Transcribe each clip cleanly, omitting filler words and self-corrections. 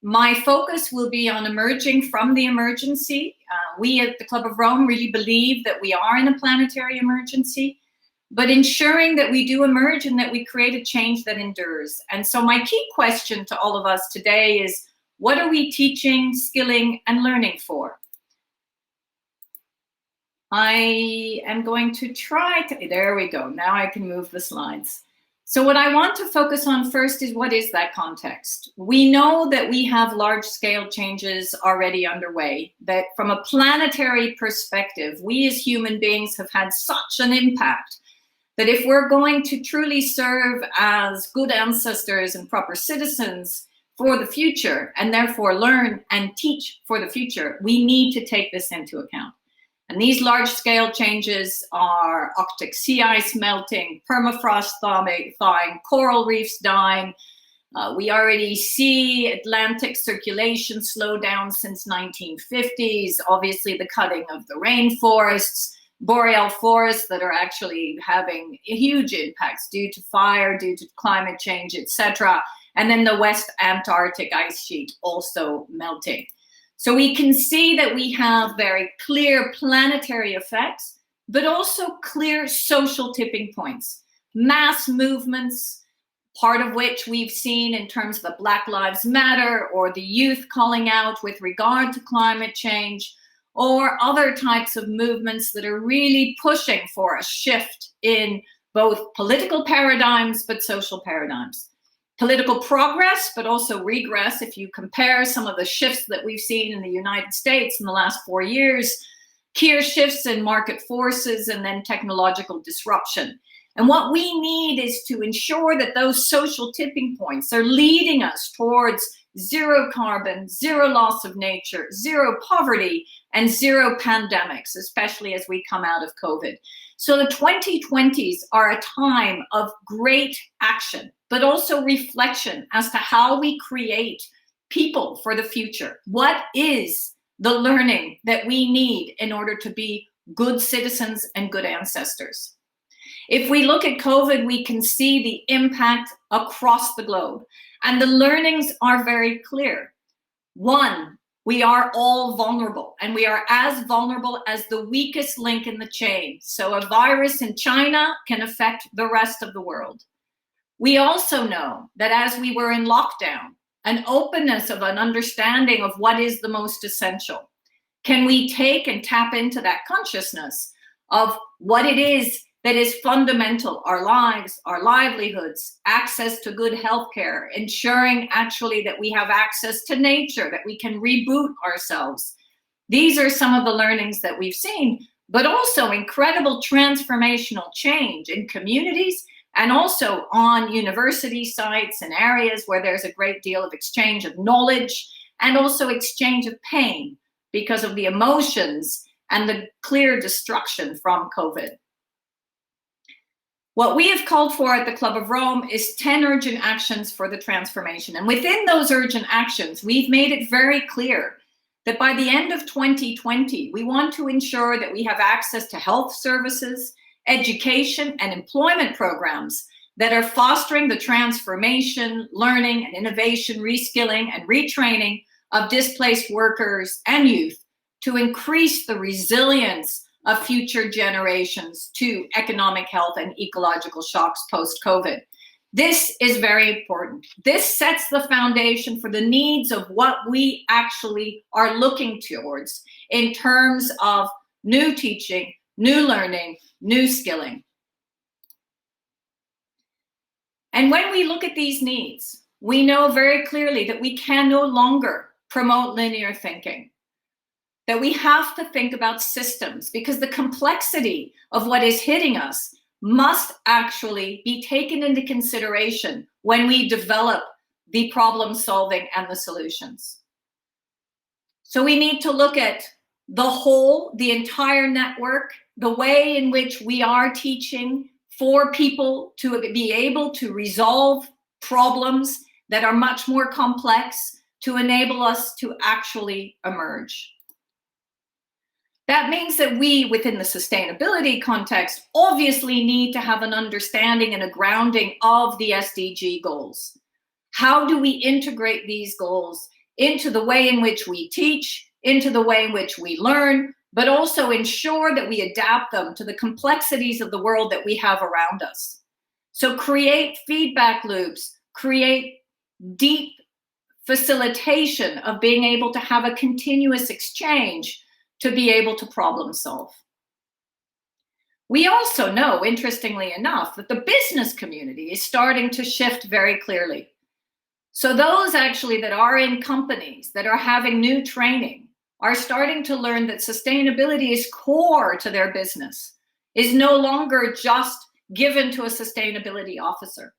my focus will be on emerging from the emergency. We at the Club of Rome really believe that we are in a planetary emergency, but ensuring that we do emerge and that we create a change that endures. And so my key question to all of us today is, what are we teaching, skilling, and learning for? I am going to try to, there we go. Now I can move the slides. So what I want to focus on first is, what is that context? We know that we have large-scale changes already underway, that from a planetary perspective, we as human beings have had such an impact that if we're going to truly serve as good ancestors and proper citizens for the future, and therefore learn and teach for the future, we need to take this into account. And these large-scale changes are Arctic sea ice melting, permafrost thawing, coral reefs dying. We already see Atlantic circulation slow down since 1950s. Obviously, the cutting of the rainforests, boreal forests that are actually having huge impacts due to fire, due to climate change, etc. And then the West Antarctic ice sheet also melting. So we can see that we have very clear planetary effects, but also clear social tipping points, mass movements, part of which we've seen in terms of the Black Lives Matter or the youth calling out with regard to climate change, or other types of movements that are really pushing for a shift in both political paradigms, but social paradigms. Political progress, but also regress. If you compare some of the shifts that we've seen in the United States in the last 4 years, clear shifts in market forces and then technological disruption. And what we need is to ensure that those social tipping points are leading us towards zero carbon, zero loss of nature, zero poverty, and zero pandemics, especially as we come out of COVID. So the 2020s are a time of great action, but also reflection as to how we create people for the future. What is the learning that we need in order to be good citizens and good ancestors? If we look at COVID, we can see the impact across the globe, and the learnings are very clear. One, we are all vulnerable, and we are as vulnerable as the weakest link in the chain. So a virus in China can affect the rest of the world. We also know that as we were in lockdown, an openness of an understanding of what is the most essential. Can we take and tap into that consciousness of what it is that is fundamental, our lives, our livelihoods, access to good healthcare, ensuring actually that we have access to nature, that we can reboot ourselves. These are some of the learnings that we've seen, but also incredible transformational change in communities and also on university sites and areas where there's a great deal of exchange of knowledge and also exchange of pain because of the emotions and the clear destruction from COVID. What we have called for at the Club of Rome is 10 urgent actions for the transformation. And within those urgent actions, we've made it very clear that by the end of 2020, we want to ensure that we have access to health services, education, and employment programs that are fostering the transformation, learning, and innovation, reskilling, and retraining of displaced workers and youth to increase the resilience of future generations to economic health and ecological shocks post-COVID. This is very important. This sets the foundation for the needs of what we actually are looking towards in terms of new teaching, new learning, new skilling. And when we look at these needs, we know very clearly that we can no longer promote linear thinking, that we have to think about systems because the complexity of what is hitting us must actually be taken into consideration when we develop the problem solving and the solutions. So we need to look at the whole, the entire network, the way in which we are teaching for people to be able to resolve problems that are much more complex to enable us to actually emerge. That means that we, within the sustainability context, obviously need to have an understanding and a grounding of the SDG goals. How do we integrate these goals into the way in which we teach, into the way in which we learn, but also ensure that we adapt them to the complexities of the world that we have around us. So create feedback loops, create deep facilitation of being able to have a continuous exchange to be able to problem solve. We also know, interestingly enough, that the business community is starting to shift very clearly. So those actually that are in companies that are having new training are starting to learn that sustainability is core to their business, is no longer just given to a sustainability officer.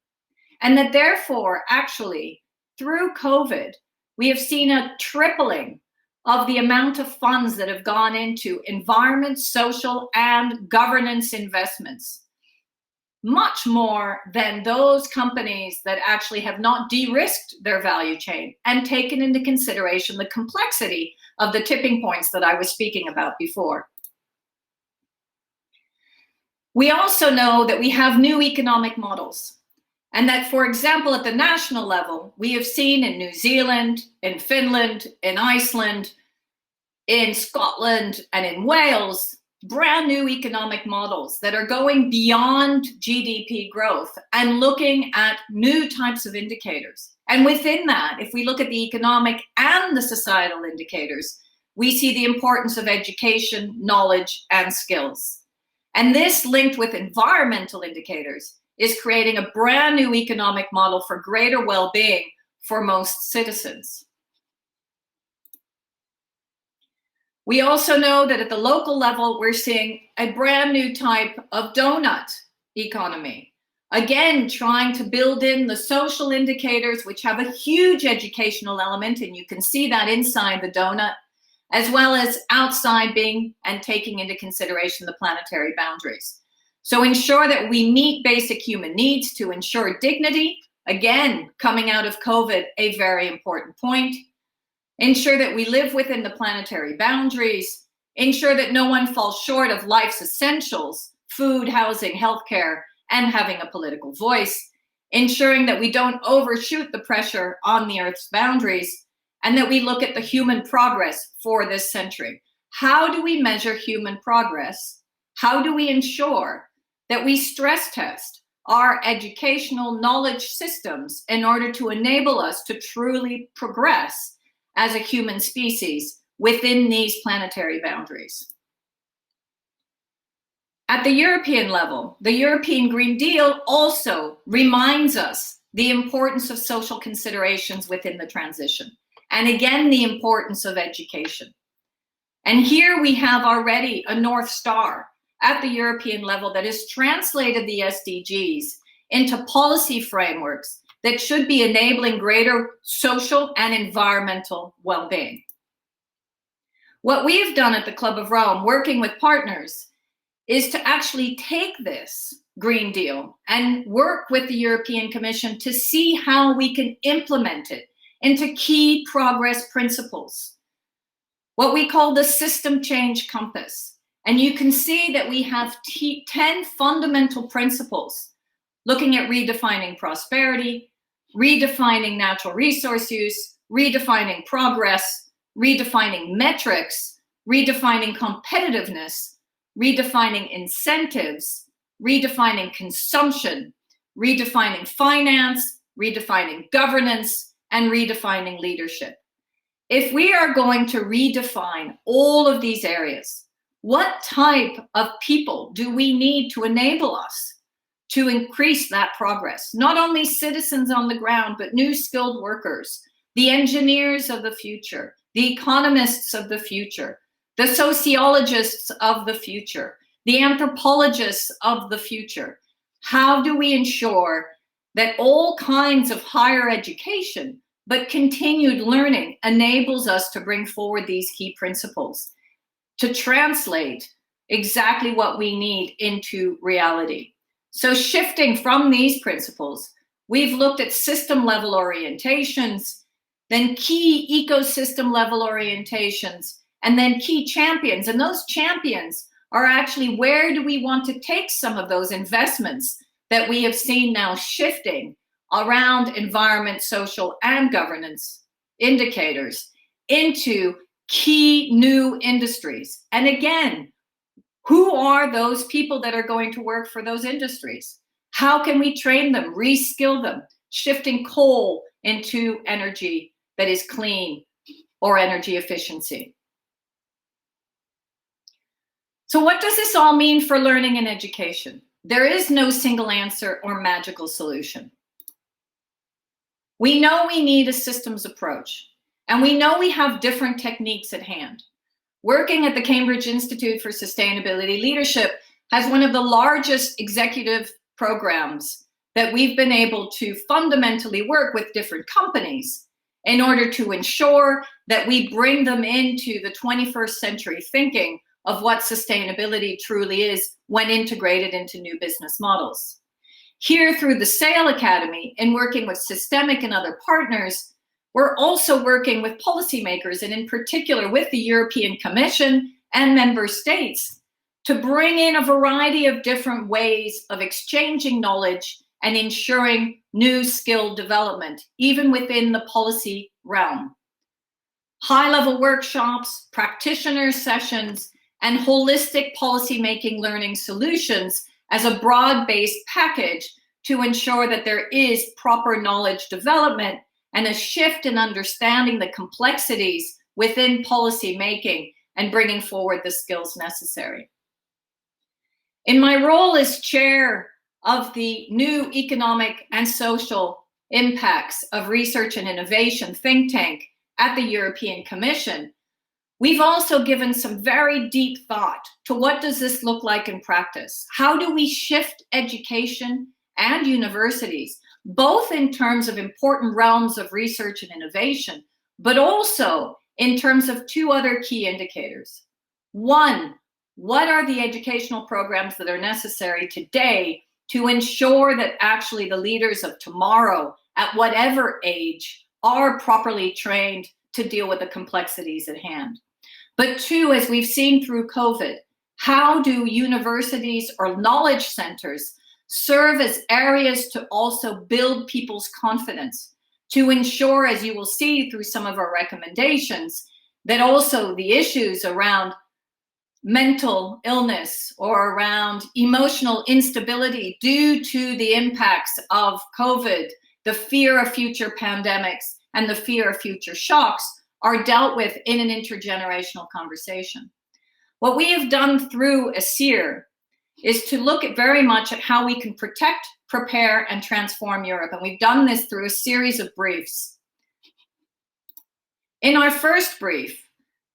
And that therefore, actually, through COVID, we have seen a tripling of the amount of funds that have gone into environment, social, and governance investments. Much more than those companies that actually have not de-risked their value chain and taken into consideration the complexity of the tipping points that I was speaking about before. We also know that we have new economic models, and that, for example, at the national level, we have seen in New Zealand, in Finland, in Iceland, in Scotland, and in Wales, brand new economic models that are going beyond GDP growth and looking at new types of indicators. And within that, if we look at the economic and the societal indicators, we see the importance of education, knowledge, and skills. And this, linked with environmental indicators, is creating a brand new economic model for greater well-being for most citizens. We also know that at the local level, we're seeing a brand new type of donut economy. Again, trying to build in the social indicators, which have a huge educational element, and you can see that inside the donut, as well as outside being and taking into consideration the planetary boundaries. So ensure that we meet basic human needs to ensure dignity. Again, coming out of COVID, a very important point. Ensure that we live within the planetary boundaries. Ensure that no one falls short of life's essentials, food, housing, healthcare, and having a political voice. Ensuring that we don't overshoot the pressure on the Earth's boundaries, and that we look at the human progress for this century. How do we measure human progress? How do we ensure that we stress test our educational knowledge systems in order to enable us to truly progress as a human species within these planetary boundaries? At the European level, the European Green Deal also reminds us the importance of social considerations within the transition. And again, the importance of education. And here we have already a North Star at the European level that has translated the SDGs into policy frameworks that should be enabling greater social and environmental well-being. What we've done at the Club of Rome, working with partners, is to actually take this Green Deal and work with the European Commission to see how we can implement it into key progress principles, what we call the system change compass. And you can see that we have 10 fundamental principles, looking at redefining prosperity, redefining natural resource use, redefining progress, redefining metrics, redefining competitiveness, redefining incentives, redefining consumption, redefining finance, redefining governance, and redefining leadership. If we are going to redefine all of these areas, what type of people do we need to enable us to increase that progress? Not only citizens on the ground, but new skilled workers, the engineers of the future, the economists of the future, the sociologists of the future, the anthropologists of the future. How do we ensure that all kinds of higher education, but continued learning, enables us to bring forward these key principles, to translate exactly what we need into reality? So shifting from these principles, we've looked at system level orientations, then key ecosystem level orientations, and then key champions. And those champions are actually, where do we want to take some of those investments that we have seen now shifting around environment, social, and governance? indicators into key new industries. And again, who are those people that are going to work for those industries? How can we train them, reskill them, shifting coal into energy that is clean or energy efficiency? So what does this all mean for learning and education? There is no single answer or magical solution. We know we need a systems approach, and we know we have different techniques at hand. Working at the Cambridge Institute for Sustainability Leadership has one of the largest executive programs that we've been able to fundamentally work with different companies in order to ensure that we bring them into the 21st century thinking of what sustainability truly is when integrated into new business models. Here through the SAIL Academy, in working with Systemic and other partners, we're also working with policymakers, and in particular with the European Commission and member states, to bring in a variety of different ways of exchanging knowledge and ensuring new skill development, even within the policy realm. High-level workshops, practitioner sessions, and holistic policymaking learning solutions as a broad-based package to ensure that there is proper knowledge development and a shift in understanding the complexities within policy making and bringing forward the skills necessary. In my role as chair of the new economic and social impacts of research and innovation think tank at the European Commission, we've also given some very deep thought to what does this look like in practice? How do we shift education and universities, both in terms of important realms of research and innovation, but also in terms of two other key indicators. One, what are the educational programs that are necessary today to ensure that actually the leaders of tomorrow, at whatever age, are properly trained to deal with the complexities at hand? But two, as we've seen through COVID, how do universities or knowledge centers serve as areas to also build people's confidence, to ensure, as you will see through some of our recommendations, that also the issues around mental illness or around emotional instability due to the impacts of COVID, the fear of future pandemics, and the fear of future shocks are dealt with in an intergenerational conversation. What we have done through ASEER is to look at very much at how we can protect, prepare, and transform Europe. And we've done this through a series of briefs. In our first brief,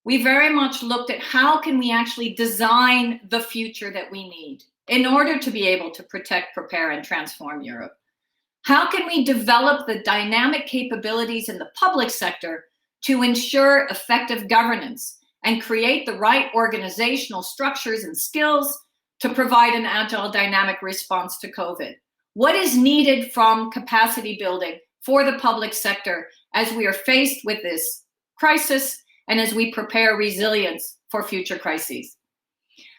we very much looked at how can we actually design the future that we need in order to be able to protect, prepare, and transform Europe. How can we develop the dynamic capabilities in the public sector to ensure effective governance and create the right organizational structures and skills to provide an agile, dynamic response to COVID? What is needed from capacity building for the public sector as we are faced with this crisis and as we prepare resilience for future crises?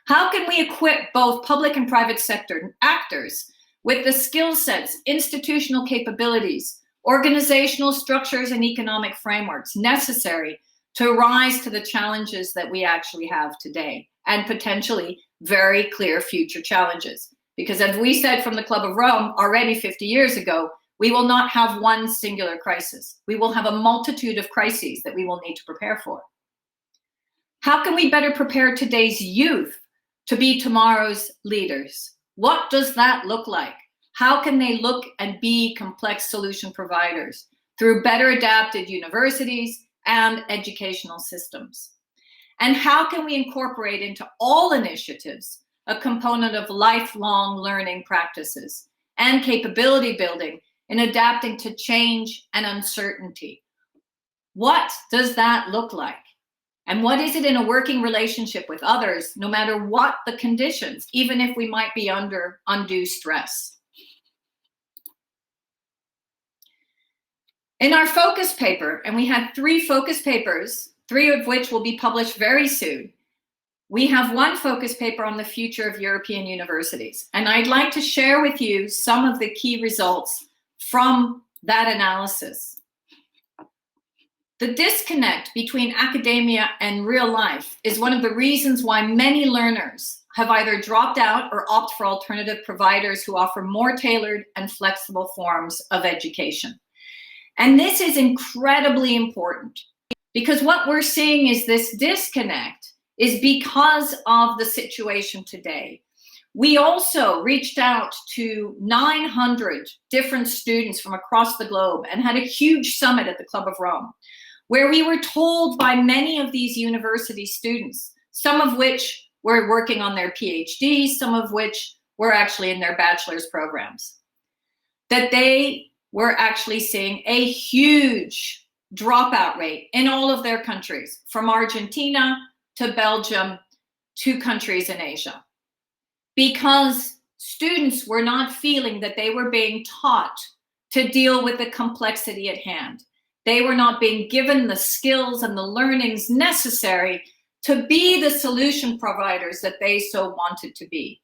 How can we equip both public and private sector actors with the skill sets, institutional capabilities, organizational structures, and economic frameworks necessary to rise to the challenges that we actually have today, and potentially very clear future challenges? Because as we said from the Club of Rome already 50 years ago, we will not have one singular crisis. We will have a multitude of crises that we will need to prepare for. How can we better prepare today's youth to be tomorrow's leaders? What does that look like? How can they look and be complex solution providers through better adapted universities and educational systems? And how can we incorporate into all initiatives a component of lifelong learning practices and capability building in adapting to change and uncertainty? What does that look like? And what is it in a working relationship with others, no matter what the conditions, even if we might be under undue stress? In our focus paper, and we had 3 focus papers, 3 of which will be published very soon, we have one focus paper on the future of European universities. And I'd like to share with you some of the key results from that analysis. The disconnect between academia and real life is one of the reasons why many learners have either dropped out or opt for alternative providers who offer more tailored and flexible forms of education. And this is incredibly important because what we're seeing is this disconnect is because of the situation today. We also reached out to 900 different students from across the globe and had a huge summit at the Club of Rome, where we were told by many of these university students, some of which were working on their PhDs, some of which were actually in their bachelor's programs, that they were actually seeing a huge dropout rate in all of their countries, from Argentina to Belgium to countries in Asia, because students were not feeling that they were being taught to deal with the complexity at hand. They were not being given the skills and the learnings necessary to be the solution providers that they so wanted to be.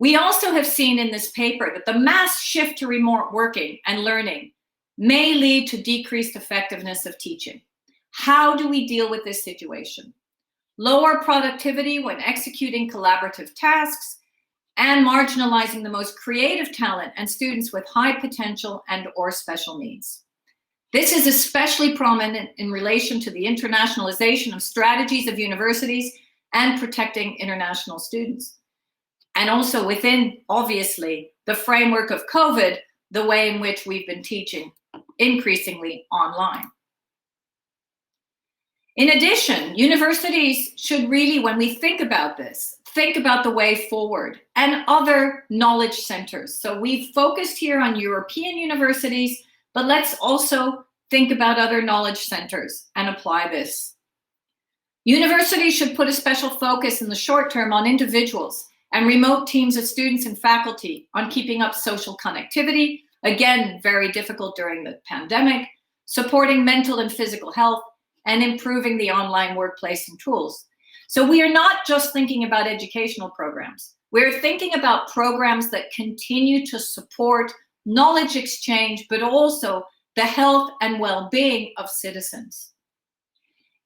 We also have seen in this paper that the mass shift to remote working and learning may lead to decreased effectiveness of teaching. How do we deal with this situation? Lower productivity when executing collaborative tasks and marginalizing the most creative talent and students with high potential and/or special needs. This is especially prominent in relation to the internationalization of strategies of universities and protecting international students. And also within, obviously, the framework of COVID, the way in which we've been teaching increasingly online. In addition, universities should really, when we think about this, think about the way forward and other knowledge centers. So we've focused here on European universities, but let's also think about other knowledge centers and apply this. Universities should put a special focus in the short term on individuals and remote teams of students and faculty on keeping up social connectivity, again, very difficult during the pandemic, supporting mental and physical health, and improving the online workplace and tools. So we are not just thinking about educational programs. We're thinking about programs that continue to support knowledge exchange, but also the health and well-being of citizens.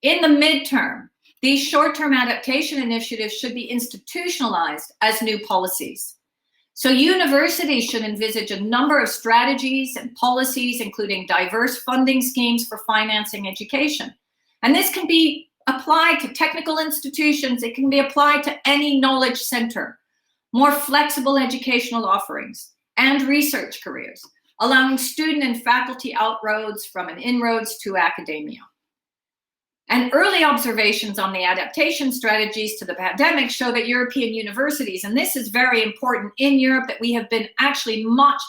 In the midterm, these short-term adaptation initiatives should be institutionalized as new policies. So universities should envisage a number of strategies and policies, including diverse funding schemes for financing education. And this can be applied to technical institutions. It can be applied to any knowledge center, more flexible educational offerings, and research careers, allowing student and faculty inroads to academia. And early observations on the adaptation strategies to the pandemic show that European universities, and this is very important in Europe, that we have been actually much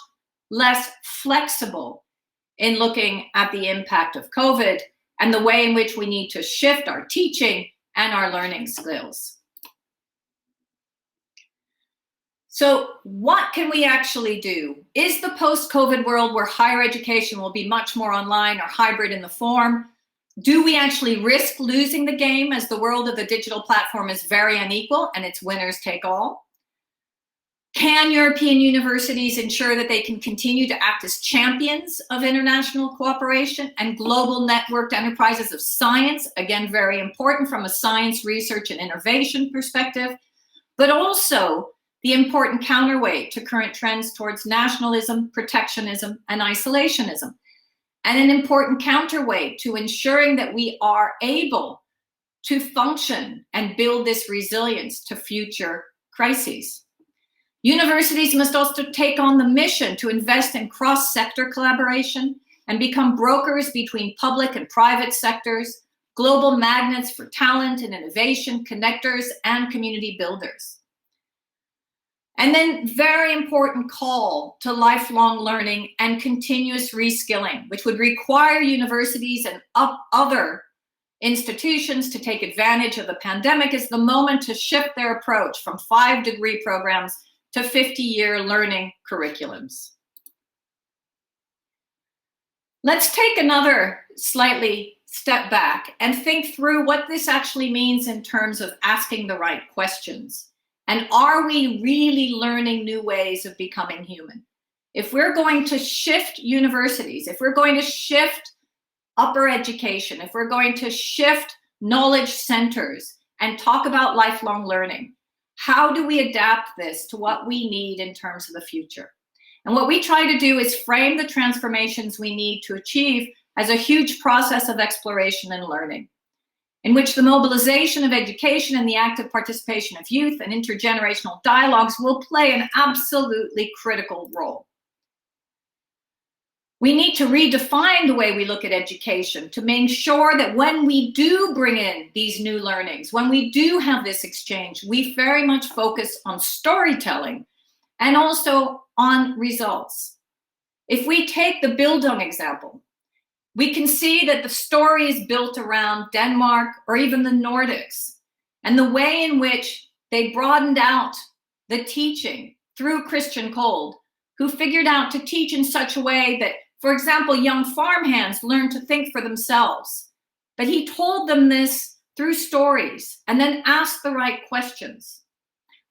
less flexible in looking at the impact of COVID and the way in which we need to shift our teaching and our learning skills. So what can we actually do? Is the post-COVID world where higher education will be much more online or hybrid in the form? Do we actually risk losing the game as the world of the digital platform is very unequal and it's winners take all? Can European universities ensure that they can continue to act as champions of international cooperation and global networked enterprises of science? Again, very important from a science, research, and innovation perspective, but also the important counterweight to current trends towards nationalism, protectionism, and isolationism, and an important counterweight to ensuring that we are able to function and build this resilience to future crises. Universities must also take on the mission to invest in cross-sector collaboration and become brokers between public and private sectors, global magnets for talent and innovation, connectors, and community builders. And then very important call to lifelong learning and continuous reskilling, which would require universities and other institutions to take advantage of the pandemic as the moment to shift their approach from 5-degree programs to 50-year learning curriculums. Let's take another slightly step back and think through what this actually means in terms of asking the right questions. And are we really learning new ways of becoming human? If we're going to shift universities, if we're going to shift upper education, if we're going to shift knowledge centers and talk about lifelong learning, how do we adapt this to what we need in terms of the future? And what we try to do is frame the transformations we need to achieve as a huge process of exploration and learning, in which the mobilization of education and the active participation of youth and intergenerational dialogues will play an absolutely critical role. We need to redefine the way we look at education to make sure that when we do bring in these new learnings, when we do have this exchange, we very much focus on storytelling and also on results. If we take the Bildung example, we can see that the story is built around Denmark or even the Nordics, and the way in which they broadened out the teaching through Christian Kold, who figured out to teach in such a way that, for example, young farmhands learned to think for themselves. But he told them this through stories and then asked the right questions.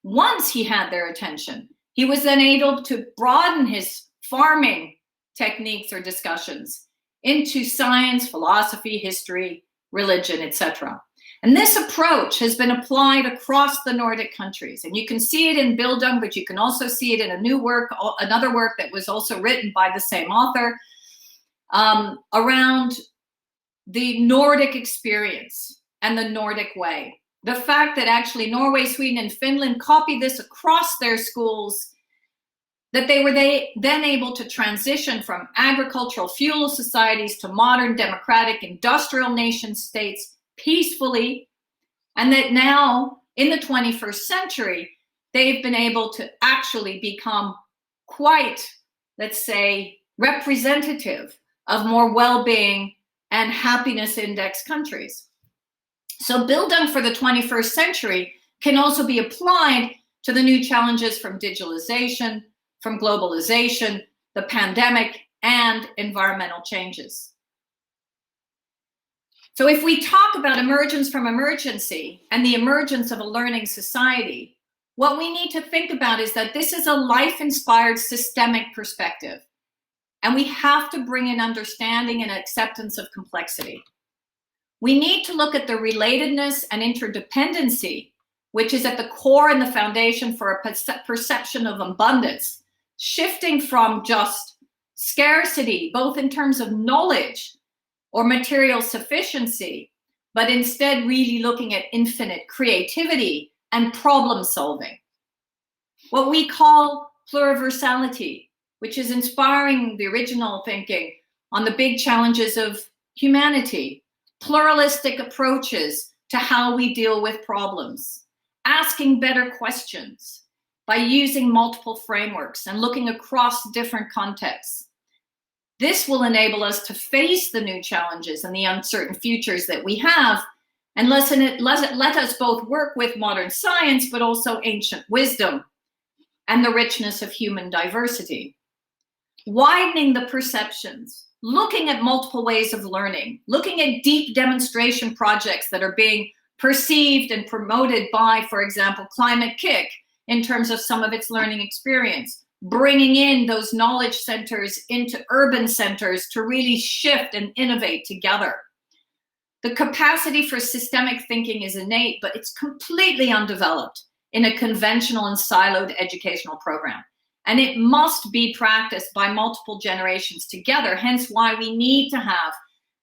Once he had their attention, he was then able to broaden his farming techniques or discussions into science, philosophy, history, religion, etc. And this approach has been applied across the Nordic countries. And you can see it in Bildung, but you can also see it in a new work, another work that was also written by the same author, around the Nordic experience and the Nordic way. The fact that actually Norway, Sweden, and Finland copied this across their schools, that they were then able to transition from agricultural feudal societies to modern democratic industrial nation states peacefully, and that now in the 21st century, they've been able to actually become quite, let's say, representative of more well-being and happiness index countries. So Bildung for the 21st century can also be applied to the new challenges from digitalization, from globalization, the pandemic, and environmental changes. So if we talk about emergence from emergency and the emergence of a learning society, what we need to think about is that this is a life-inspired systemic perspective, and we have to bring in understanding and acceptance of complexity. We need to look at the relatedness and interdependency, which is at the core and the foundation for a perception of abundance, shifting from just scarcity, both in terms of knowledge or material sufficiency, but instead really looking at infinite creativity and problem solving. What we call pluriversality, which is inspiring the original thinking on the big challenges of humanity, pluralistic approaches to how we deal with problems, asking better questions by using multiple frameworks and looking across different contexts. This will enable us to face the new challenges and the uncertain futures that we have, and let us both work with modern science, but also ancient wisdom and the richness of human diversity. Widening the perceptions, looking at multiple ways of learning, looking at deep demonstration projects that are being perceived and promoted by, for example, Climate Kick, in terms of some of its learning experience, bringing in those knowledge centers into urban centers to really shift and innovate together. The capacity for systemic thinking is innate, but it's completely undeveloped in a conventional and siloed educational program. And it must be practiced by multiple generations together, hence why we need to have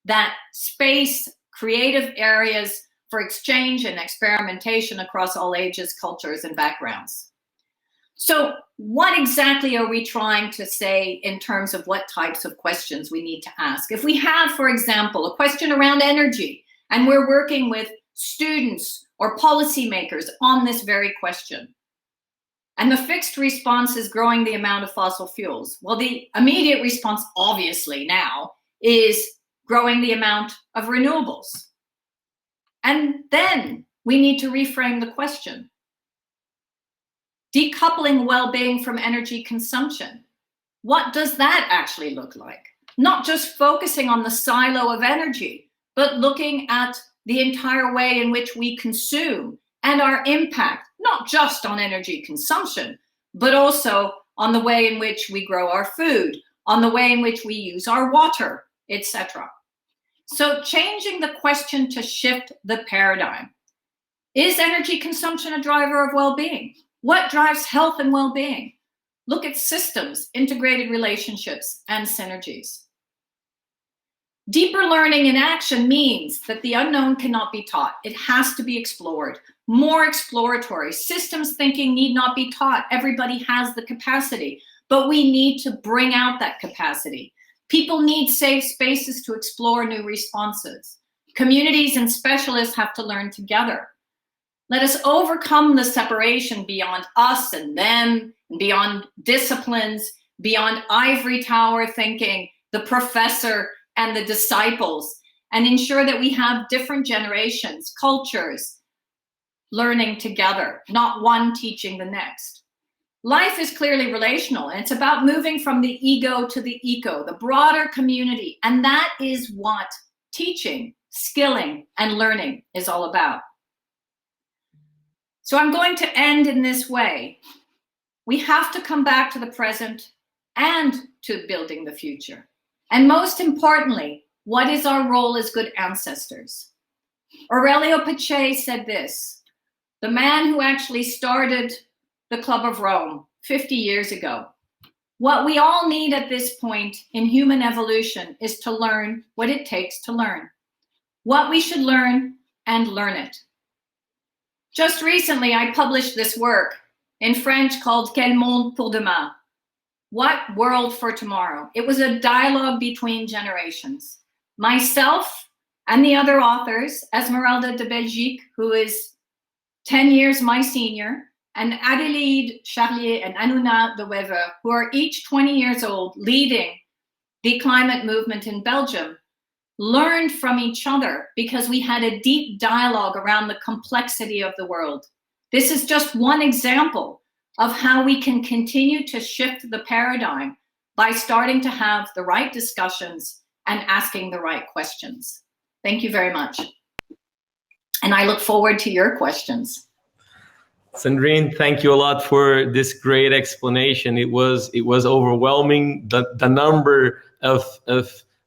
that space, creative areas for exchange and experimentation across all ages, cultures, and backgrounds. So what exactly are we trying to say in terms of what types of questions we need to ask? If we have, for example, a question around energy, and we're working with students or policymakers on this very question, and the fixed response is growing the amount of fossil fuels, well, the immediate response, obviously now, is growing the amount of renewables. And then we need to reframe the question. Decoupling well-being from energy consumption. What does that actually look like? Not just focusing on the silo of energy, but looking at the entire way in which we consume and our impact, not just on energy consumption, but also on the way in which we grow our food, on the way in which we use our water, etc. So changing the question to shift the paradigm. Is energy consumption a driver of well-being? What drives health and well-being? Look at systems, integrated relationships, and synergies. Deeper learning in action means that the unknown cannot be taught. It has to be explored. More exploratory. Systems thinking need not be taught. Everybody has the capacity, but we need to bring out that capacity. People need safe spaces to explore new responses. Communities and specialists have to learn together. Let us overcome the separation beyond us and them, beyond disciplines, beyond ivory tower thinking, the professor and the disciples, and ensure that we have different generations, cultures, learning together, not one teaching the next. Life is clearly relational, and it's about moving from the ego to the eco, the broader community, and that is what teaching, skilling, and learning is all about. So I'm going to end in this way. We have to come back to the present and to building the future. And most importantly, what is our role as good ancestors? Aurelio Pace said this, the man who actually started the Club of Rome 50 years ago. What we all need at this point in human evolution is to learn what it takes to learn, what we should learn, and learn it. Just recently, I published this work in French called Quel monde pour demain? What world for tomorrow? It was a dialogue between generations. Myself and the other authors, Esmeralda de Belgique, who is 10 years my senior, and Adélaïde Charlier and Anouna de Wever, who are each 20 years old, leading the climate movement in Belgium, learned from each other because we had a deep dialogue around the complexity of the world. This is just one example of how we can continue to shift the paradigm by starting to have the right discussions and asking the right questions. Thank you very much. And I look forward to your questions. Sandrine, thank you a lot for this great explanation. It was overwhelming, the number of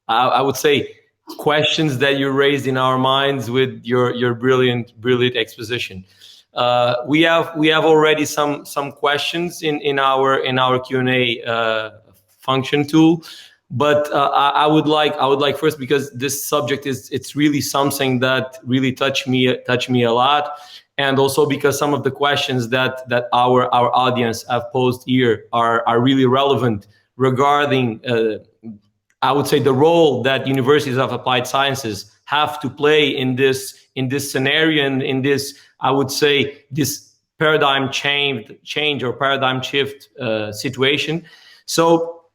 I would say questions that you raised in our minds with your brilliant exposition. We have already some questions in our Q&A function tool, but I would like first, because this subject it's really something that really touched me a lot, and also because some of the questions that our audience have posed here are really relevant regarding I would say the role that universities of applied sciences have to play in this scenario and in this, I would say, this paradigm change or paradigm shift situation. So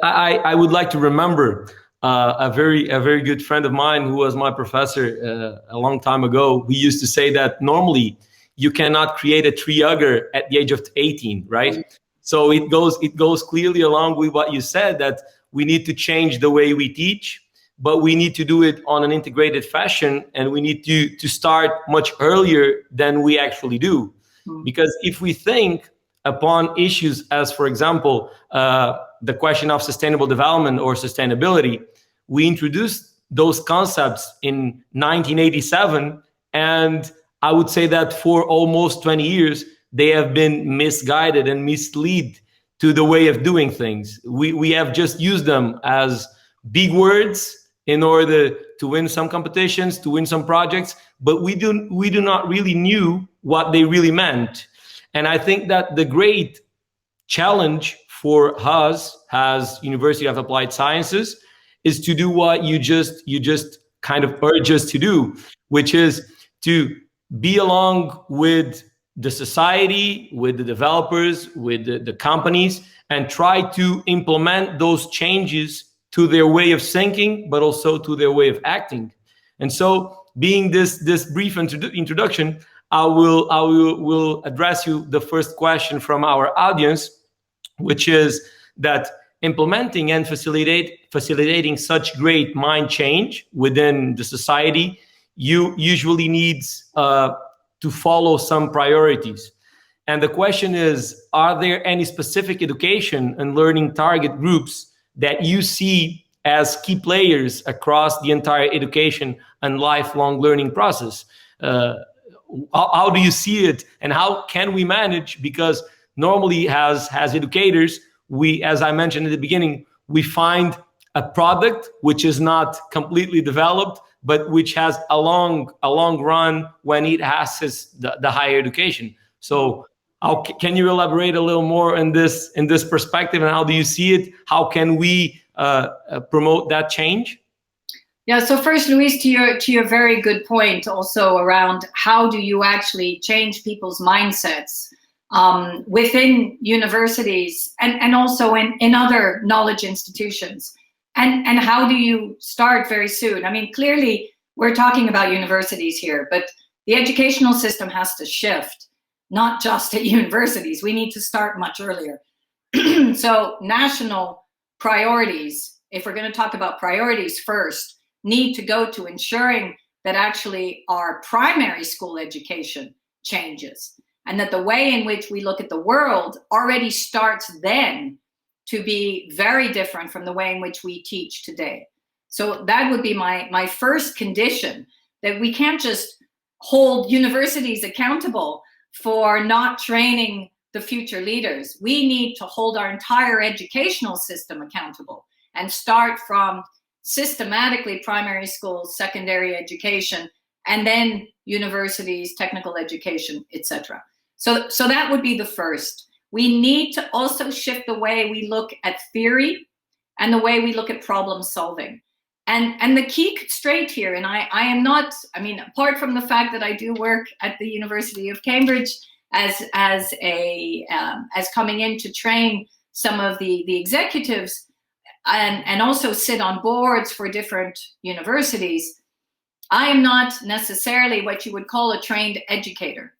I would like to remember a very good friend of mine who was my professor a long time ago. We used to say that normally you cannot create a tree hugger at the age of 18, right? So it goes clearly along with what you said, that we need to change the way we teach, but we need to do it on an integrated fashion, and we need to start much earlier than we actually do. Because if we think upon issues as, for example, the question of sustainable development or sustainability, we introduced those concepts in 1987, and I would say that for almost 20 years, they have been misguided and misled to the way of doing things. We have just used them as big words in order to win some competitions, to win some projects, but we do not really knew what they really meant. And I think that the great challenge for us as University of Applied Sciences is to do what you just kind of urge us to do, which is to be along with the society, with the developers, with the companies, and try to implement those changes to their way of thinking, but also to their way of acting. And so, being this brief introduction, I will address you the first question from our audience, which is that implementing and facilitating such great mind change within the society, you usually needs to follow some priorities. And the question is, are there any specific education and learning target groups that you see as key players across the entire education and lifelong learning process. How do you see it, and how can we manage? Because normally, as educators, we, as I mentioned in the beginning, we find a product which is not completely developed, but which has a long run when it accesses the higher education. So can you elaborate a little more in this perspective, and how do you see it? How can we promote that change? Yeah, so first, Luis, to your very good point also around how do you actually change people's mindsets within universities and also in other knowledge institutions. And how do you start very soon? I mean, clearly, we're talking about universities here, but the educational system has to shift, not just at universities. We need to start much earlier. So national priorities, if we're going to talk about priorities first, need to go to ensuring that actually our primary school education changes, and that the way in which we look at the world already starts then to be very different from the way in which we teach today. So that would be my first condition, that we can't just hold universities accountable for not training the future leaders. We need to hold our entire educational system accountable and start from systematically primary schools, secondary education, and then universities, technical education, etc. So that would be the first. We need to also shift the way we look at theory and the way we look at problem solving. And the key constraint here, and I am not, I mean, apart from the fact that I do work at the University of Cambridge as coming in to train some of the executives and also sit on boards for different universities, I am not necessarily what you would call a trained educator.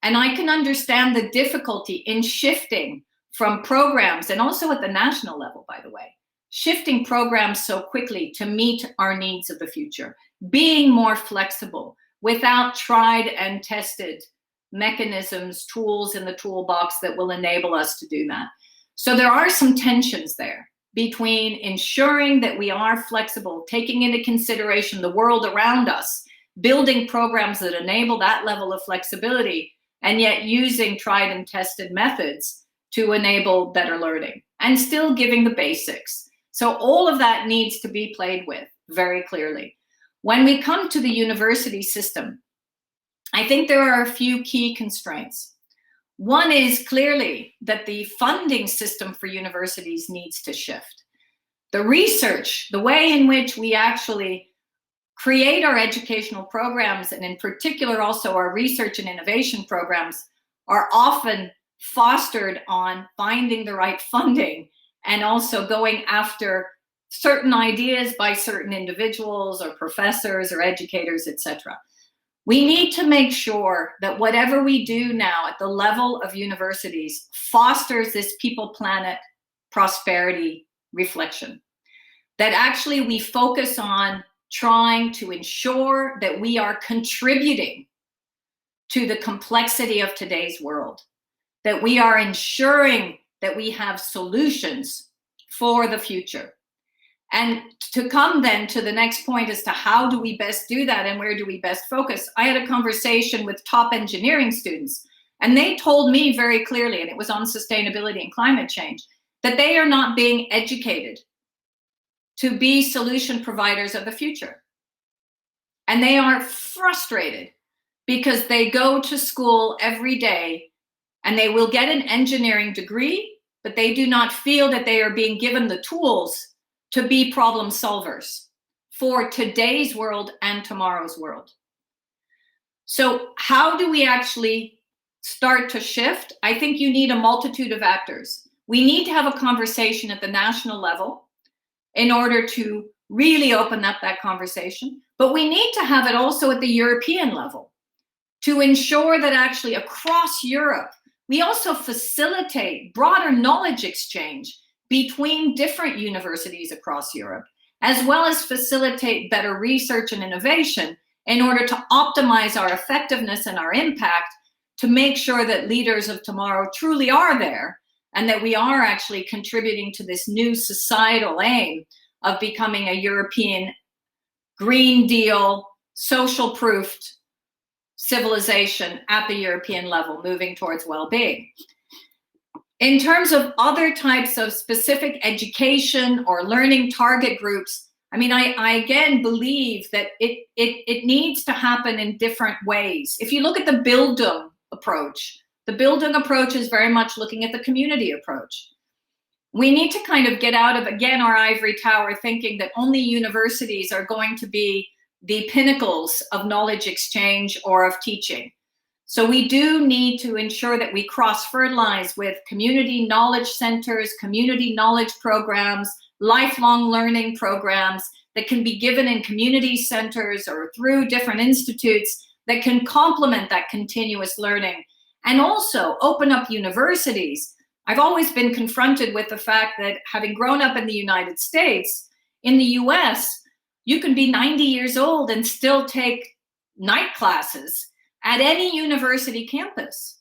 And I can understand the difficulty in shifting from programs, and also at the national level, by the way, shifting programs so quickly to meet our needs of the future, being more flexible without tried and tested mechanisms, tools in the toolbox that will enable us to do that. So there are some tensions there between ensuring that we are flexible, taking into consideration the world around us, building programs that enable that level of flexibility, and yet using tried and tested methods to enable better learning, and still giving the basics. So all of that needs to be played with very clearly. When we come to the university system, I think there are a few key constraints. One is clearly that the funding system for universities needs to shift. The research, the way in which we actually create our educational programs, and in particular also our research and innovation programs, are often fostered on finding the right funding and also going after certain ideas by certain individuals or professors or educators, etc. We need to make sure that whatever we do now at the level of universities fosters this people, planet, prosperity reflection. That actually we focus on trying to ensure that we are contributing to the complexity of today's world, that we are ensuring that we have solutions for the future. And to come then to the next point as to how do we best do that and where do we best focus, I had a conversation with top engineering students, and they told me very clearly, and it was on sustainability and climate change, that they are not being educated to be solution providers of the future. And they are frustrated because they go to school every day and they will get an engineering degree, but they do not feel that they are being given the tools to be problem solvers for today's world and tomorrow's world. So how do we actually start to shift? I think you need a multitude of actors. We need to have a conversation at the national level in order to really open up that conversation. But we need to have it also at the European level to ensure that actually across Europe, we also facilitate broader knowledge exchange between different universities across Europe, as well as facilitate better research and innovation in order to optimize our effectiveness and our impact, to make sure that leaders of tomorrow truly are there and that we are actually contributing to this new societal aim of becoming a European Green Deal, social proofed civilization at the European level, moving towards well-being. In terms of other types of specific education or learning target groups, I mean, I again believe that it needs to happen in different ways. If you look at the Bildung approach is very much looking at the community approach. We need to kind of get out of, again, our ivory tower thinking that only universities are going to be the pinnacles of knowledge exchange or of teaching. So we do need to ensure that we cross-fertilize with community knowledge centers, community knowledge programs, lifelong learning programs that can be given in community centers or through different institutes that can complement that continuous learning, and also open up universities. I've always been confronted with the fact that, having grown up in the United States, in the US, you can be 90 years old and still take night classes at any university campus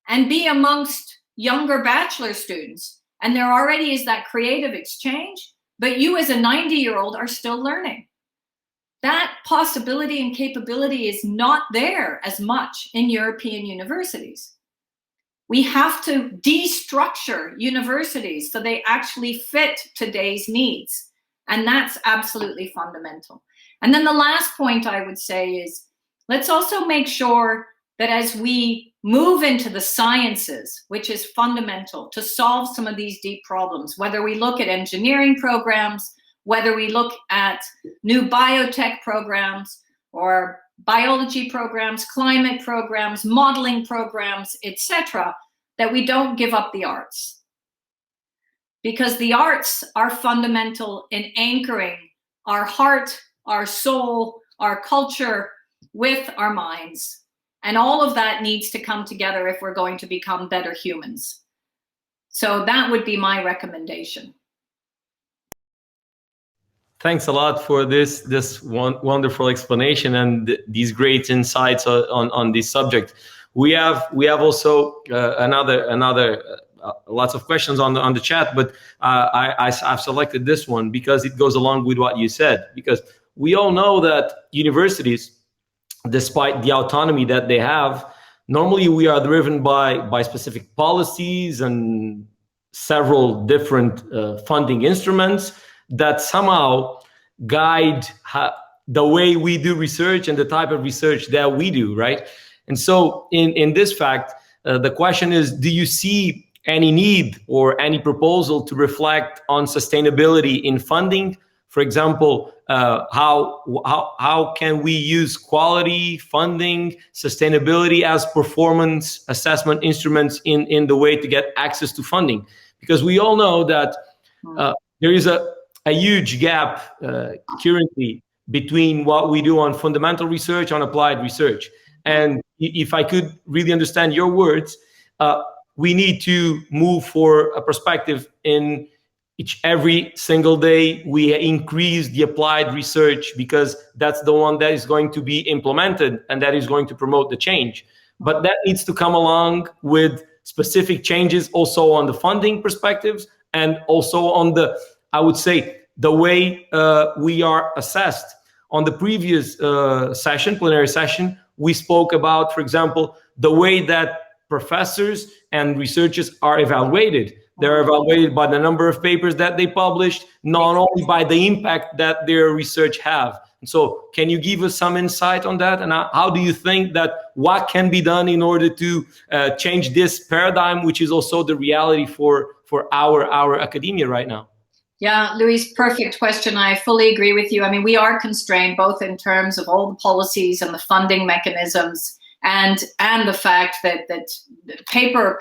and be amongst younger bachelor students. And there already is that creative exchange, but you as a 90-year-old are still learning. That possibility and capability is not there as much in European universities. We have to destructure universities so they actually fit today's needs. And that's absolutely fundamental. And then the last point I would say is, let's also make sure that as we move into the sciences, which is fundamental to solve some of these deep problems, whether we look at engineering programs, whether we look at new biotech programs or biology programs, climate programs, modeling programs, etc., that we don't give up the arts. Because the arts are fundamental in anchoring our heart, our soul, our culture with our minds. And all of that needs to come together if we're going to become better humans. So that would be my recommendation. Thanks a lot for this wonderful explanation and these great insights on this subject. We have also lots of questions on the chat, but I've selected this one because it goes along with what you said. Because we all know that universities, despite the autonomy that they have, normally we are driven by specific policies and several different funding instruments that somehow guide the way we do research and the type of research that we do, right? And so in this fact, the question is, do you see any need or any proposal to reflect on sustainability in funding? For example, how can we use quality, funding, sustainability as performance assessment instruments in the way to get access to funding? Because we all know that there is a huge gap currently between what we do on fundamental research, on applied research. And if I could really understand your words, we need to move for a perspective in every single day we increase the applied research, because that's the one that is going to be implemented and that is going to promote the change. But that needs to come along with specific changes also on the funding perspectives and also on the, I would say, the way we are assessed. On the previous plenary session, we spoke about, for example, the way that professors and researchers are evaluated. They're evaluated by the number of papers that they published, not only by the impact that their research have. And so can you give us some insight on that? And how do you think that what can be done in order to change this paradigm, which is also the reality for our academia right now? Yeah, Luis, perfect question. I fully agree with you. I mean, we are constrained both in terms of all the policies and the funding mechanisms, and the fact that paper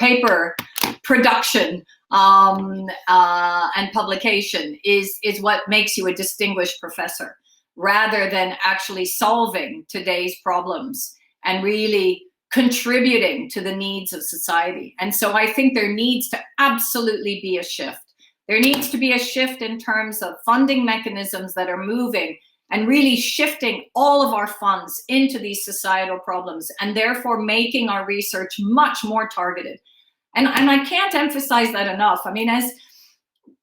production and publication is what makes you a distinguished professor, rather than actually solving today's problems and really contributing to the needs of society. And so I think there needs to absolutely be a shift. There needs to be a shift in terms of funding mechanisms that are moving and really shifting all of our funds into these societal problems, and therefore making our research much more targeted. And I can't emphasize that enough. I mean, as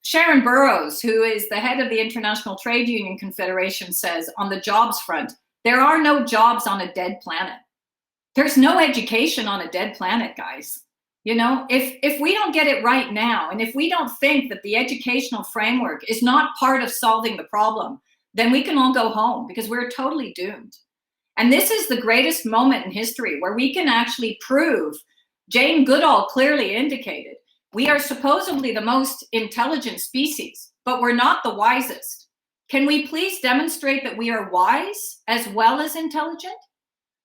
Sharon Burrows, who is the head of the International Trade Union Confederation, says on the jobs front, there are no jobs on a dead planet. There's no education on a dead planet, guys. You know, if we don't get it right now, and if we don't think that the educational framework is not part of solving the problem, then we can all go home, because we're totally doomed. And this is the greatest moment in history where we can actually prove, Jane Goodall clearly indicated, we are supposedly the most intelligent species, but we're not the wisest. Can we please demonstrate that we are wise as well as intelligent?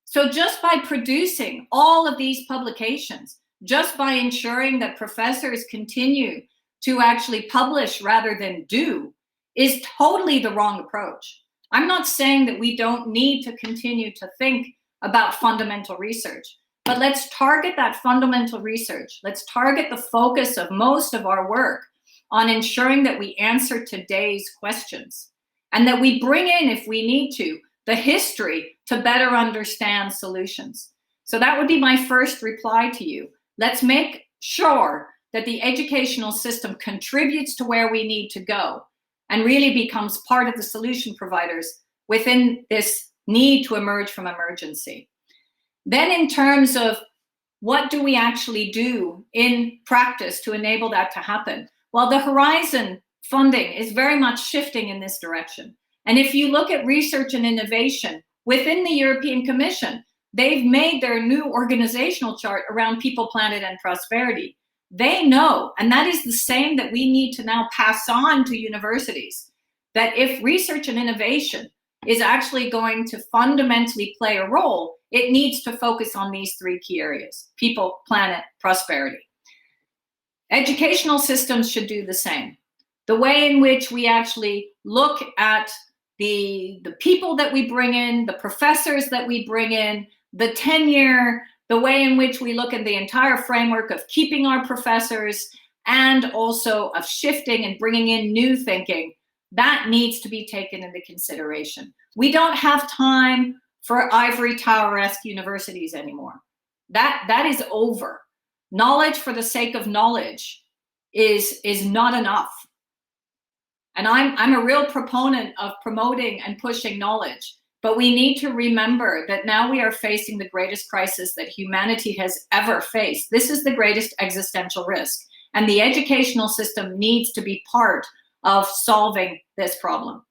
So just by producing all of these publications, just by ensuring that professors continue to actually publish rather than do, is totally the wrong approach. I'm not saying that we don't need to continue to think about fundamental research, but let's target that fundamental research. Let's target the focus of most of our work on ensuring that we answer today's questions, and that we bring in, if we need to, the history to better understand solutions. So that would be my first reply to you. Let's make sure that the educational system contributes to where we need to go and really becomes part of the solution providers within this need to emerge from emergency. Then in terms of what do we actually do in practice to enable that to happen? Well, the Horizon funding is very much shifting in this direction. And if you look at research and innovation within the European Commission, they've made their new organizational chart around people, planet, and prosperity. They know, and that is the same that we need to now pass on to universities, that if research and innovation is actually going to fundamentally play a role, it needs to focus on these three key areas: people, planet, prosperity. Educational systems should do the same. The way in which we actually look at the people that we bring in, the professors that we bring in, the tenure, the way in which we look at the entire framework of keeping our professors and also of shifting and bringing in new thinking, that needs to be taken into consideration. We don't have time for ivory tower-esque universities anymore. That is over. Knowledge for the sake of knowledge is not enough. And I'm a real proponent of promoting and pushing knowledge, but we need to remember that now we are facing the greatest crisis that humanity has ever faced. This is the greatest existential risk, and the educational system needs to be part of solving this problem.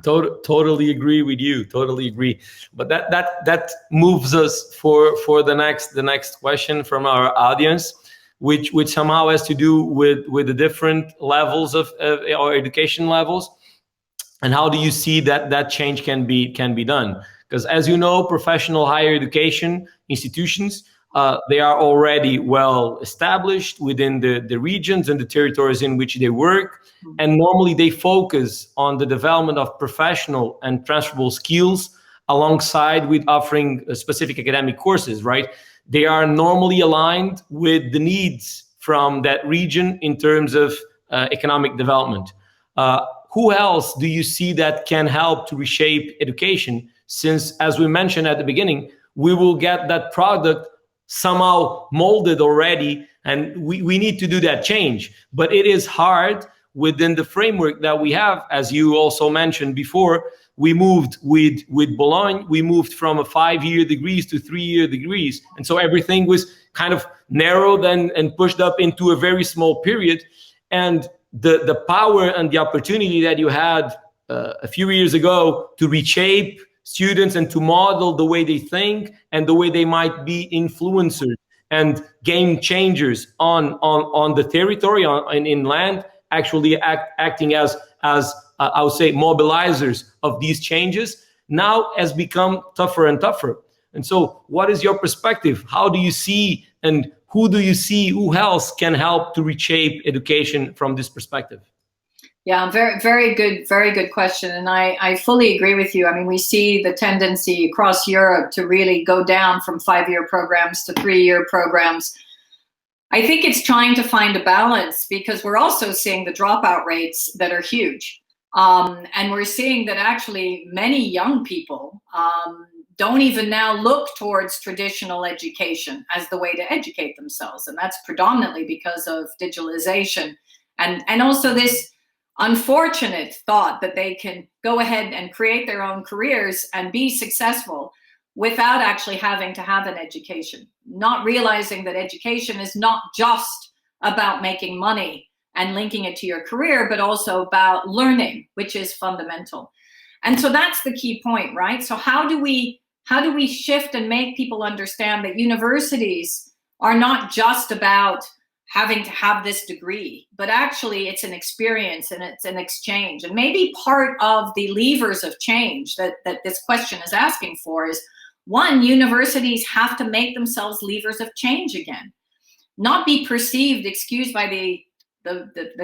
Totally agree with you. Totally agree. But that moves us for the next question from our audience, which somehow has to do with the different levels of our education levels, and how do you see that change can be done? Because as you know, professional higher education institutions, they are already well established within the regions and the territories in which they work. And normally they focus on the development of professional and transferable skills alongside with offering specific academic courses, right? They are normally aligned with the needs from that region in terms of economic development. Who else do you see that can help to reshape education? Since, as we mentioned at the beginning, we will get that product somehow molded already, and we need to do that change. But it is hard within the framework that we have. As you also mentioned before, we moved with Bologna, we moved from a 5-year degrees to 3-year degrees. And so everything was kind of narrowed and pushed up into a very small period. And the power and the opportunity that you had a few years ago to reshape students and to model the way they think and the way they might be influencers and game changers on the territory, in land, actually acting as I would say mobilizers of these changes, now has become tougher and tougher. And so what is your perspective? How do you see, and who do you see, who else can help to reshape education from this perspective? Yeah, very good question. And I fully agree with you. I mean, we see the tendency across Europe to really go down from 5-year programs to 3-year programs. I think it's trying to find a balance, because we're also seeing the dropout rates that are huge. And we're seeing that actually many young people, don't even now look towards traditional education as the way to educate themselves. And that's predominantly because of digitalization and also this unfortunate thought that they can go ahead and create their own careers and be successful without actually having to have an education, not realizing that education is not just about making money and linking it to your career, but also about learning, which is fundamental. And so that's the key point, right? So how do we shift and make people understand that universities are not just about having to have this degree, but actually it's an experience and it's an exchange. And maybe part of the levers of change that this question is asking for is, one, universities have to make themselves levers of change again, not be perceived, excused by the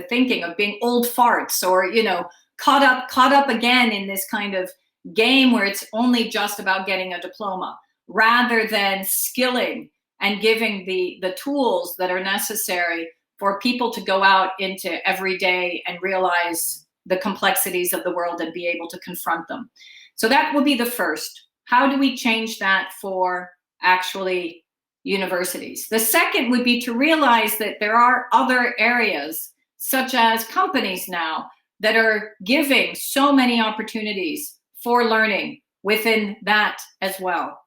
thinking of being old farts or, you know, caught up again in this kind of game where it's only just about getting a diploma, rather than skilling and giving the tools that are necessary for people to go out into every day and realize the complexities of the world and be able to confront them. So that would be the first. How do we change that for actually universities? The second would be to realize that there are other areas, such as companies now, that are giving so many opportunities for learning within that as well.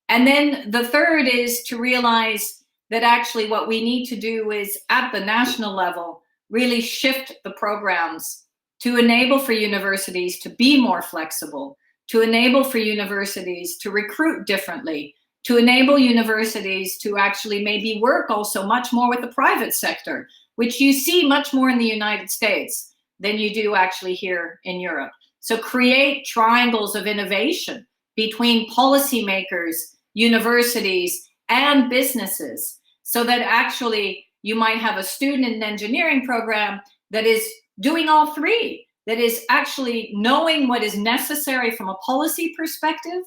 And then the third is to realize that actually what we need to do is at the national level, really shift the programs to enable for universities to be more flexible, to enable for universities to recruit differently, to enable universities to actually maybe work also much more with the private sector, which you see much more in the United States than you do actually here in Europe. So create triangles of innovation between policymakers, universities, and businesses, so that actually you might have a student in an engineering program that is doing all three, that is actually knowing what is necessary from a policy perspective,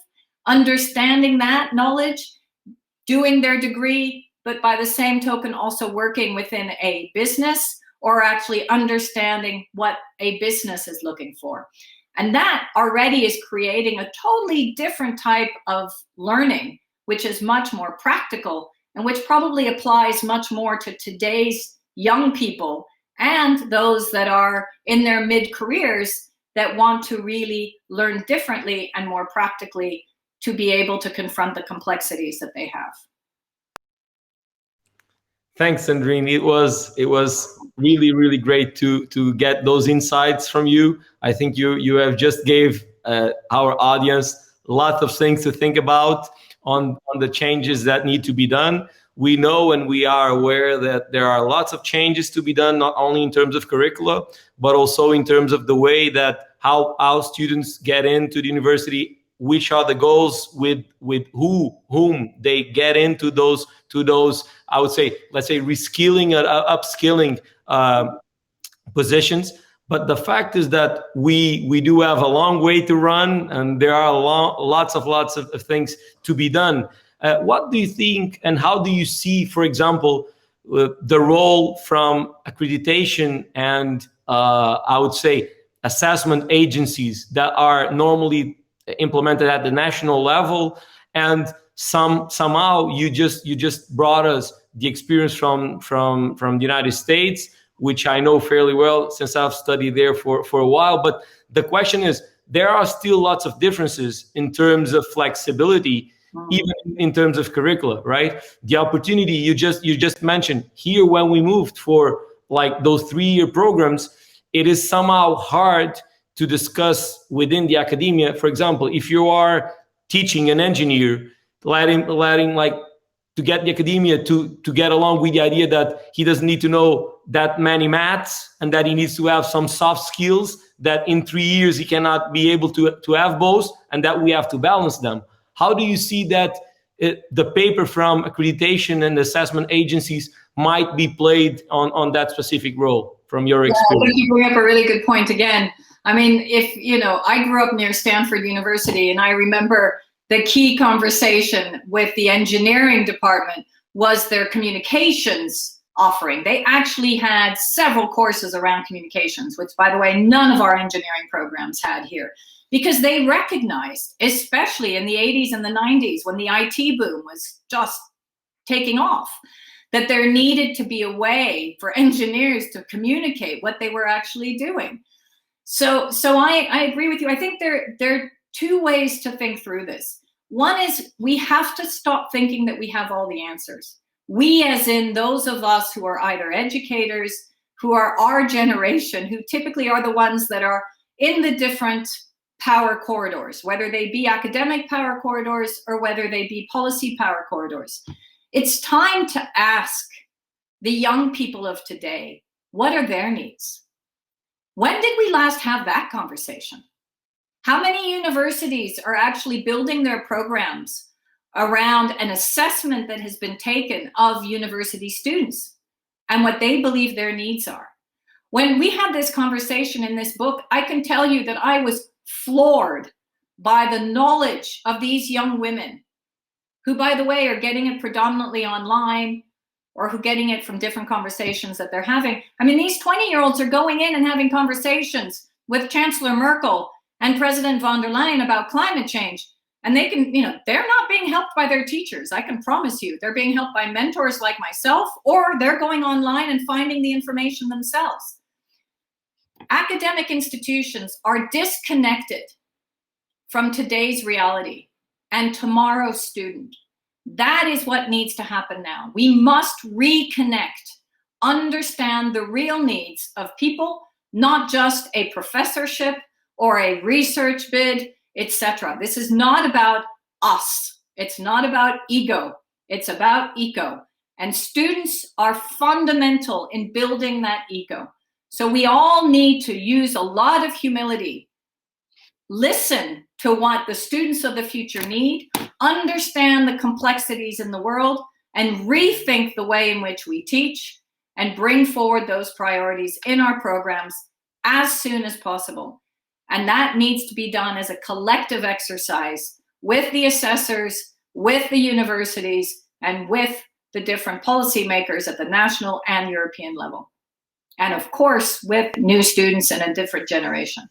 understanding that knowledge, doing their degree, but by the same token also working within a business or actually understanding what a business is looking for. And that already is creating a totally different type of learning, which is much more practical and which probably applies much more to today's young people and those that are in their mid-careers that want to really learn differently and more practically to be able to confront the complexities that they have. Thanks, Sandrine. It was really, really great to get those insights from you. I think you have just gave our audience a lot of things to think about on the changes that need to be done. We know and we are aware that there are lots of changes to be done, not only in terms of curricula, but also in terms of the way that how our students get into the university, which are the goals with whom they get into those I would say, let's say, reskilling or upskilling positions. But the fact is that we do have a long way to run, and there are lots of things to be done. What do you think, and how do you see, for example, the role from accreditation and I would say assessment agencies that are normally implemented at the national level, and somehow you just brought us the experience from the United States, which I know fairly well since I've studied there for a while. But the question is, there are still lots of differences in terms of flexibility, even in terms of curricula, right? The opportunity you just mentioned here, when we moved for like those 3-year programs, it is somehow hard to discuss within the academia. For example, if you are teaching an engineer, letting like to get the academia to get along with the idea that he doesn't need to know that many maths and that he needs to have some soft skills that in 3 years he cannot be able to have both, and that we have to balance them. How do you see that the paper from accreditation and assessment agencies might be played on that specific role from your experience? I think you bring up a really good point again. I mean, I grew up near Stanford University, and I remember the key conversation with the engineering department was their communications offering. They actually had several courses around communications, which, by the way, none of our engineering programs had here, because they recognized, especially in the 80s and the 90s, when the IT boom was just taking off, that there needed to be a way for engineers to communicate what they were actually doing. So I agree with you. I think there are two ways to think through this. One is we have to stop thinking that we have all the answers. We, as in those of us who are either educators, who are our generation, who typically are the ones that are in the different power corridors, whether they be academic power corridors or whether they be policy power corridors. It's time to ask the young people of today, what are their needs? When did we last have that conversation? How many universities are actually building their programs around an assessment that has been taken of university students and what they believe their needs are? When we had this conversation in this book, I can tell you that I was floored by the knowledge of these young women who, by the way, are getting it predominantly online or who are getting it from different conversations that they're having. I mean, these 20-year-olds are going in and having conversations with Chancellor Merkel and President von der Leyen about climate change. And they can, they're not being helped by their teachers. I can promise you, they're being helped by mentors like myself, or they're going online and finding the information themselves. Academic institutions are disconnected from today's reality and tomorrow's student. That is what needs to happen now. We must reconnect, understand the real needs of people, not just a professorship or a research bid, etc. This is not about us. It's not about ego. It's about eco. And students are fundamental in building that eco. So we all need to use a lot of humility, listen to what the students of the future need, understand the complexities in the world, and rethink the way in which we teach and bring forward those priorities in our programs as soon as possible. And that needs to be done as a collective exercise with the assessors, with the universities, and with the different policymakers at the national and European level. And of course, with new students and a different generation.